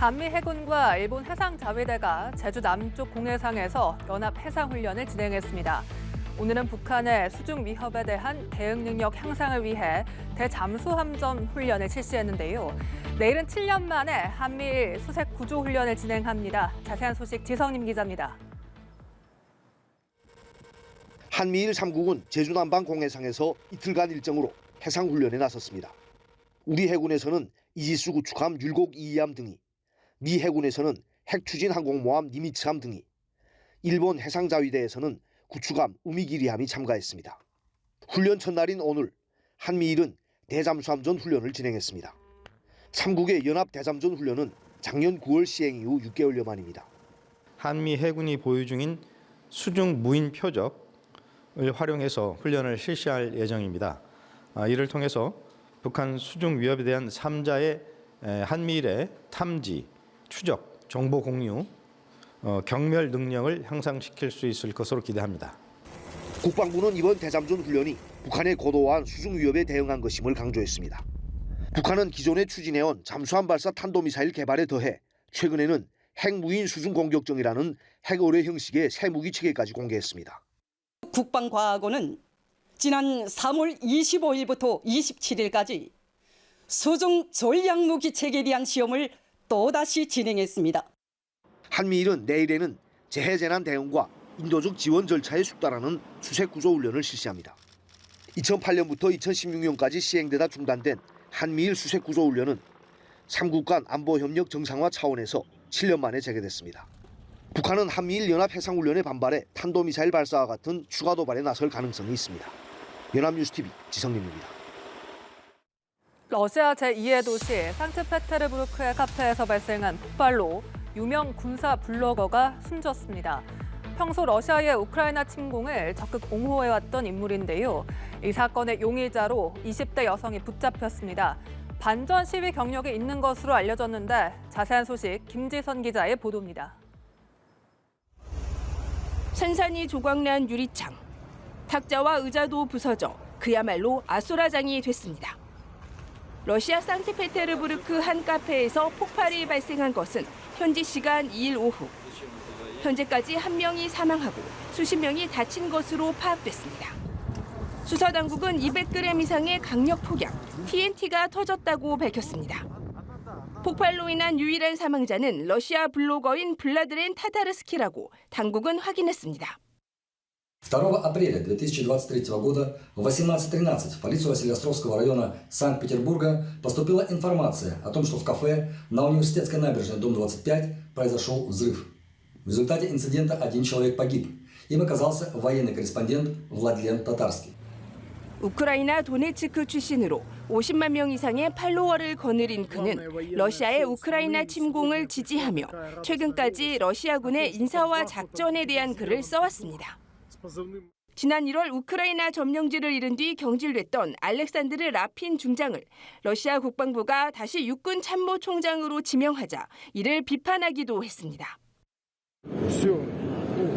한미 해군과 일본 해상자위대가 제주 남쪽 공해상에서 연합 해상훈련을 진행했습니다. 오늘은 북한의 수중 위협에 대한 대응 능력 향상을 위해 대잠수함전 훈련을 실시했는데요. 내일은 7년 만에 한미일 수색 구조 훈련을 진행합니다. 자세한 소식 지성님 기자입니다. 한미일 3국은 제주 남방 공해상에서 이틀간 일정으로 해상훈련에 나섰습니다. 우리 해군에서는 이지스 구축함 율곡 2함 등이, 미 해군에서는 핵추진 항공모함 니미츠함 등이, 일본 해상자위대에서는 구축함 우미기리함이 참가했습니다. 훈련 첫날인 오늘, 한미일은 대잠수함전 훈련을 진행했습니다. 3국의 연합 대잠전 훈련은 작년 9월 시행 이후 6개월여 만입니다. 한미 해군이 보유 중인 수중 무인 표적을 활용해서 훈련을 실시할 예정입니다. 이를 통해서 북한 수중 위협에 대한 3자의 한미일의 탐지, 추적, 정보 공유, 경멸 능력을 향상시킬 수 있을 것으로 기대합니다. 국방부는 이번 대잠전 훈련이 북한의 고도화한 수중 위협에 대응한 것임을 강조했습니다. 북한은 기존에 추진해온 잠수함 발사 탄도미사일 개발에 더해 최근에는 핵무인 수중 공격정이라는 핵어뢰 형식의 새 무기 체계까지 공개했습니다. 국방과학원은 지난 3월 25일부터 27일까지 수중 전략무기 체계에 대한 시험을 또다시 진행했습니다. 한미일은 내일에는 재해재난 대응과 인도적 지원 절차에 숙달하는 수색 구조 훈련을 실시합니다. 2008년부터 2016년까지 시행되다 중단된 한미일 수색 구조 훈련은 3국 간 안보 협력 정상화 차원에서 7년 만에 재개됐습니다. 북한은 한미일 연합 해상훈련에 반발해 탄도미사일 발사와 같은 추가 도발에 나설 가능성이 있습니다. 연합뉴스TV 지성림입니다. 러시아 제2의 도시 상트페테르부르크의 카페에서 발생한 폭발로 유명 군사 블로거가 숨졌습니다. 평소 러시아의 우크라이나 침공을 적극 옹호해왔던 인물인데요. 이 사건의 용의자로 20대 여성이 붙잡혔습니다. 반전 시위 경력이 있는 것으로 알려졌는데 자세한 소식 김지선 기자의 보도입니다. 산산이 조각난 유리창, 탁자와 의자도 부서져 그야말로 아수라장이 됐습니다. 러시아 상트페테르부르크 한 카페에서 폭발이 발생한 것은 현지 시간 2일 오후. 현재까지 1명이 사망하고 수십 명이 다친 것으로 파악됐습니다. 수사당국은 200g 이상의 강력 폭약, TNT가 터졌다고 밝혔습니다. 폭발로 인한 유일한 사망자는 러시아 블로거인 블라드렌 타타르스키라고 당국은 확인했습니다. 2 апреля 2023 года в 18:13 в полицию Василеостровского района Санкт-Петербурга поступила информация о том, что в кафе на Университетской набережной, дом 25, произошел взрыв. В результате инцидента 1 человек погиб. Им оказался военный корреспондент Владлен Татарский. 우크라이나 도네츠크 출신으로 50만 명 이상의 팔로워를 거느린 그는 러시아의 우크라이나 침공을 지지하며 최근까지 러시아군의 인사와 작전에 대한 글을 써왔습니다. 지난 1월 우크라이나 점령지를 잃은 뒤 경질됐던 알렉산드르 라핀 중장을 러시아 국방부가 다시 육군 참모총장으로 지명하자 이를 비판하기도 했습니다.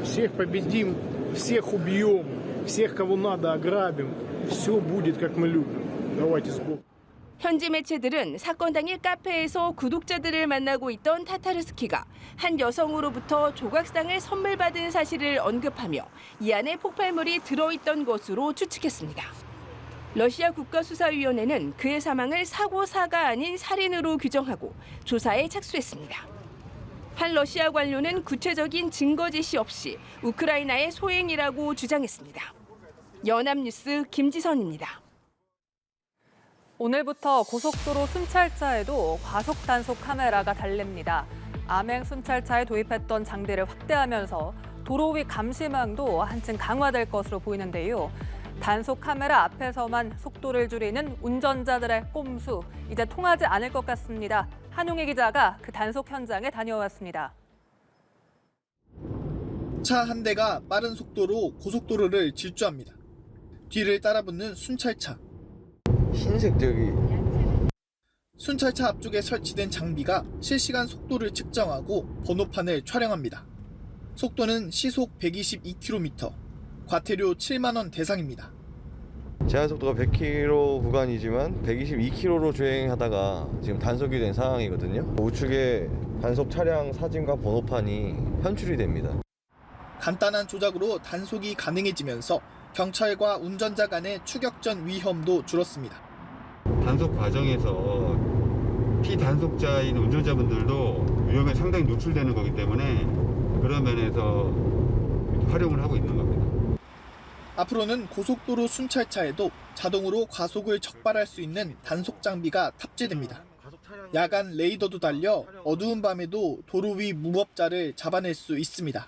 Всех победим, всех убьем, всех кого надо ограбим. Все будет как мы любим. Давайте с Богом. 현지 매체들은 사건 당일 카페에서 구독자들을 만나고 있던 타타르스키가 한 여성으로부터 조각상을 선물 받은 사실을 언급하며 이 안에 폭발물이 들어있던 것으로 추측했습니다. 러시아 국가수사위원회는 그의 사망을 사고사가 아닌 살인으로 규정하고 조사에 착수했습니다. 한 러시아 관료는 구체적인 증거 제시 없이 우크라이나의 소행이라고 주장했습니다. 연합뉴스 김지선입니다. 오늘부터 고속도로 순찰차에도 과속 단속 카메라가 달립니다. 암행 순찰차에 도입했던 장비를 확대하면서 도로 위 감시망도 한층 강화될 것으로 보이는데요. 단속 카메라 앞에서만 속도를 줄이는 운전자들의 꼼수, 이제 통하지 않을 것 같습니다. 한용희 기자가 그 단속 현장에 다녀왔습니다. 차 한 대가 빠른 속도로 고속도로를 질주합니다. 뒤를 따라붙는 순찰차. 흰색 저기. 순찰차 앞쪽에 설치된 장비가 실시간 속도를 측정하고 번호판을 촬영합니다. 속도는 시속 122km, 과태료 7만 원 대상입니다. 제한 속도가 100km 구간이지만 122km로 주행하다가 지금 단속이 된 상황이거든요. 우측에 단속 차량 사진과 번호판이 현출이 됩니다. 간단한 조작으로 단속이 가능해지면서 경찰과 운전자 간의 추격전 위험도 줄었습니다. 단속 과정에서 피단속자인 운전자분들도 위험에 상당히 노출되는 거기 때문에 그런 면에서 활용을 하고 있는 겁니다. 앞으로는 고속도로 순찰차에도 자동으로 과속을 적발할 수 있는 단속 장비가 탑재됩니다. 야간 레이더도 달려 어두운 밤에도 도로 위 무법자를 잡아낼 수 있습니다.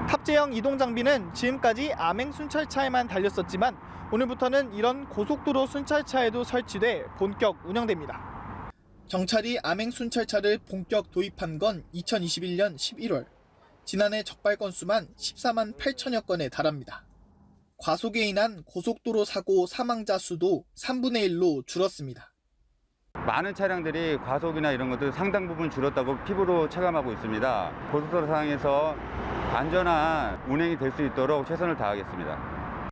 탑재형 이동 장비는 지금까지 암행 순찰차에만 달렸었지만 오늘부터는 이런 고속도로 순찰차에도 설치돼 본격 운영됩니다. 경찰이 암행 순찰차를 본격 도입한 건 2021년 11월. 지난해 적발 건수만 14만 8천여 건에 달합니다. 과속에 인한 고속도로 사고 사망자 수도 3분의 1로 줄었습니다. 많은 차량들이 과속이나 이런 것들 상당 부분 줄었다고 피부로 체감하고 있습니다. 고속도로 상황에서 안전한 운행이 될 수 있도록 최선을 다하겠습니다.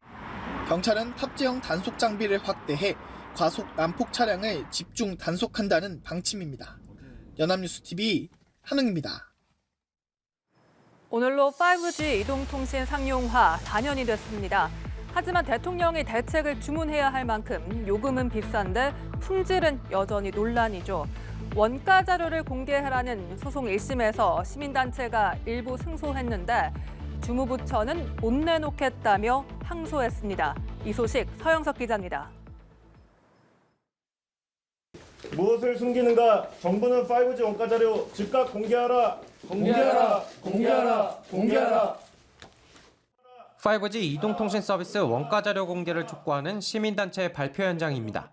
경찰은 탑재형 단속 장비를 확대해 과속 난폭 차량을 집중 단속한다는 방침입니다. 연합뉴스TV 한웅입니다. 오늘로 5G 이동통신 상용화 4년이 됐습니다. 하지만 대통령이 대책을 주문해야 할 만큼 요금은 비싼데 품질은 여전히 논란이죠. 원가 자료를 공개하라는 소송 1심에서 시민단체가 일부 승소했는데 주무부처는 못 내놓겠다며 항소했습니다. 이 소식 서영석 기자입니다. 무엇을 숨기는가? 정부는 5G 원가 자료 즉각 공개하라. 공개하라. 공개하라. 공개하라. 5G 이동통신 서비스 원가 자료 공개를 촉구하는 시민단체의 발표 현장입니다.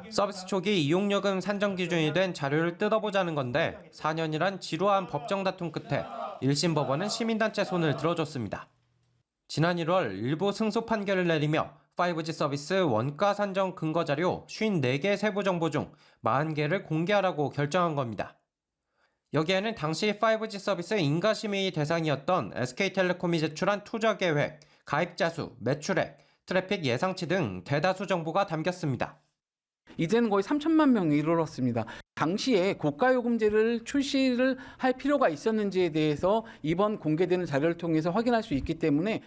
서비스 초기 이용요금 산정 기준이 된 자료를 뜯어보자는 건데 4년이란 지루한 법정 다툼 끝에 1심 법원은 시민단체 손을 들어줬습니다. 지난 1월 일부 승소 판결을 내리며 5G 서비스 원가 산정 근거 자료 54개 세부 정보 중 40개를 공개하라고 결정한 겁니다. 여기에는 당시 5G 서비스 인가심의 대상이었던 SK텔레콤이 제출한 투자 계획, 가입자 수, 매출액, 트래픽 예상치 등 대다수 정보가 담겼습니다. 이제는 거의 3천만 명이 이르렀습니다. 당시에 고가요금제를 출시를 할 필요가 있었는지에 대해서 이번 공개되는 자료를 통해서 확인할 수 있기 때문에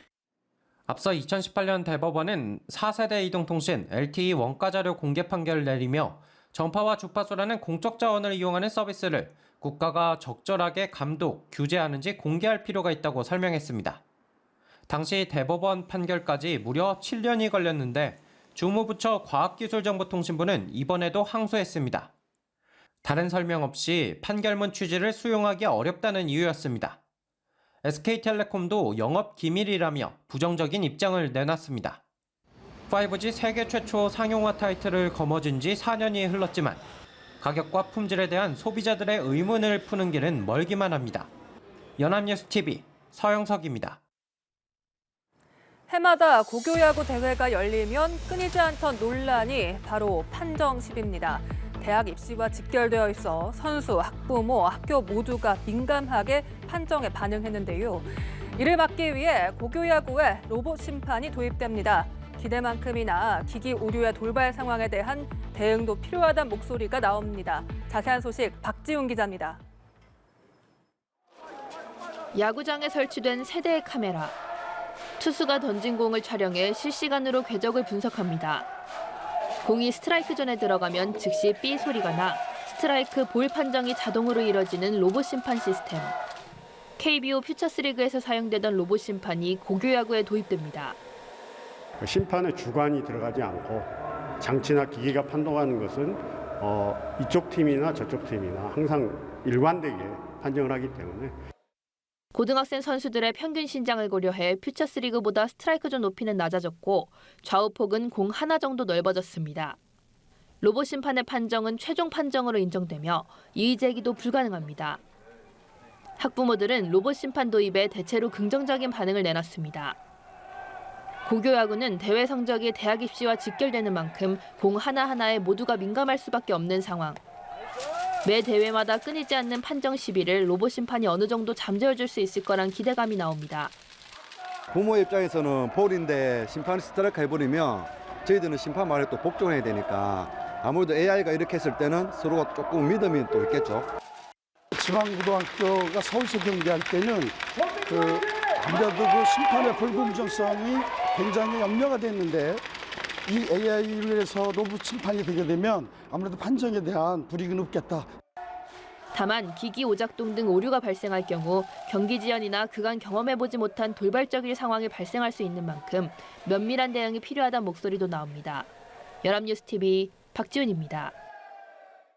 앞서 2018년 대법원은 4세대 이동통신 LTE 원가 자료 공개 판결을 내리며 전파와 주파수라는 공적 자원을 이용하는 서비스를 국가가 적절하게 감독, 규제하는지 공개할 필요가 있다고 설명했습니다. 당시 대법원 판결까지 무려 7년이 걸렸는데 주무부처 과학기술정보통신부는 이번에도 항소했습니다. 다른 설명 없이 판결문 취지를 수용하기 어렵다는 이유였습니다. SK텔레콤도 영업 기밀이라며 부정적인 입장을 내놨습니다. 5G 세계 최초 상용화 타이틀을 거머쥔 지 4년이 흘렀지만 가격과 품질에 대한 소비자들의 의문을 푸는 길은 멀기만 합니다. 연합뉴스TV 서영석입니다. 해마다 고교야구 대회가 열리면 끊이지 않던 논란이 바로 판정십입니다. 대학 입시와 직결되어 있어 선수, 학부모, 학교 모두가 민감하게 판정에 반응했는데요. 이를 막기 위해 고교야구에 로봇 심판이 도입됩니다. 기대만큼이나 기기 오류의 돌발 상황에 대한 대응도 필요하다는 목소리가 나옵니다. 자세한 소식 박지훈 기자입니다. 야구장에 설치된 세대의 카메라. 투수가 던진 공을 촬영해 실시간으로 궤적을 분석합니다. 공이 스트라이크 존에 들어가면 즉시 삐 소리가 나 스트라이크 볼 판정이 자동으로 이뤄지는 로봇 심판 시스템. KBO 퓨처스리그에서 사용되던 로봇 심판이 고교야구에 도입됩니다. 심판의 주관이 들어가지 않고 장치나 기계가 판독하는 것은 이쪽 팀이나 저쪽 팀이나 항상 일관되게 판정을 하기 때문에 고등학생 선수들의 평균 신장을 고려해 퓨처스리그보다 스트라이크 존 높이는 낮아졌고 좌우폭은 공 하나 정도 넓어졌습니다. 로봇 심판의 판정은 최종 판정으로 인정되며 이의 제기도 불가능합니다. 학부모들은 로봇 심판 도입에 대체로 긍정적인 반응을 내놨습니다. 고교야구는 대회 성적이 대학 입시와 직결되는 만큼 공 하나하나에 모두가 민감할 수밖에 없는 상황. 매 대회마다 끊이지 않는 판정 시비를 로봇 심판이 어느 정도 잠재워줄 수 있을 거란 기대감이 나옵니다. 부모 입장에서는 볼인데 심판이 스트라이크 해버리면 저희들은 심판 말에 또 복종해야 되니까 아무래도 AI가 이렇게 했을 때는 서로가 조금 믿음이 또 있겠죠. 지방고등학교가 서울서 경기할 때는 아무래도 그 심판의 불공정성이 굉장히 염려가 됐는데 이 AI로 해서 로봇 심판이 되게 되면 아무래도 판정에 대한 불이익은 없겠다. 다만 기기 오작동 등 오류가 발생할 경우 경기 지연이나 그간 경험해보지 못한 돌발적인 상황이 발생할 수 있는 만큼 면밀한 대응이 필요하다는 목소리도 나옵니다. 연합뉴스TV 박지훈입니다.